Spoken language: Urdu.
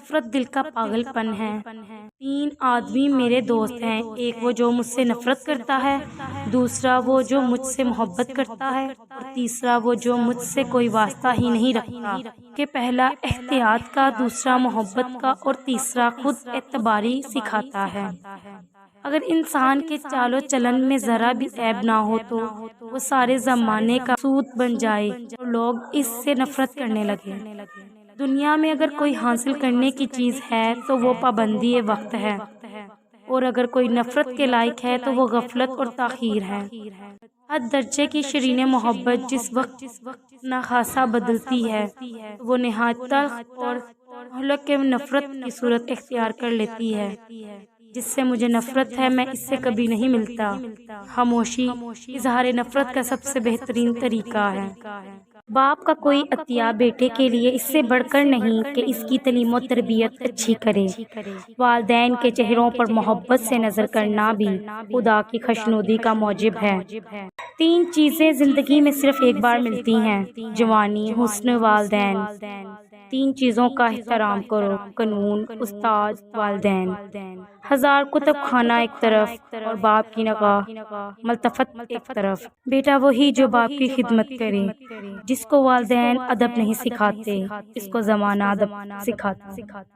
نفرت دل کا پاگل پن ہے۔ 3 آدمی میرے دوست ہیں، ایک وہ جو مجھ سے نفرت کرتا ہے، دوسرا وہ جو مجھ سے محبت کرتا ہے، اور تیسرا وہ جو مجھ سے کوئی واسطہ ہی نہیں رکھتا، کہ پہلا احتیاط کا، دوسرا محبت کا، اور تیسرا خود اعتباری سکھاتا ہے۔ اگر انسان کے چال و چلن میں ذرا بھی عیب نہ ہو تو وہ سارے زمانے کا سوت بن جائے اور لوگ اس سے نفرت کرنے لگے۔ دنیا میں اگر کوئی حاصل کرنے کی چیز ہے تو وہ پابندی وقت ہے، اور اگر کوئی نفرت کے لائق ہے تو وہ غفلت اور تاخیر ہے۔ حد درجے کی شیریں محبت جس وقت ناخواسا بدلتی ہے تو وہ نہایت تلخ اور مہلک نفرت کی صورت اختیار کر لیتی ہے۔ جس سے مجھے نفرت ہے میں اس سے کبھی نہیں ملتا۔ خاموشی اظہار نفرت کا سب سے بہترین طریقہ ہے۔ باپ کا کوئی عطیہ بیٹے کے لیے اس سے بڑھ کر نہیں کہ اس کی تعلیم و تربیت اچھی کرے۔ والدین کے چہروں پر محبت سے نظر کرنا بھی خدا کی خوشنودی کا موجب ہے۔ 3 چیزیں زندگی میں صرف ایک بار ملتی ہیں: جوانی، حسن، والدین۔ 3 چیزوں کا احترام کرو: قانون، استاد، والدین۔ 1000 کتب خانہ ایک طرف اور باپ کی نگاہ ملتفت ایک طرف۔ بیٹا وہی جو باپ کی خدمت کرے، جس کو والدین ادب نہیں سکھاتے، اس کو زمانہ ادب سکھاتا۔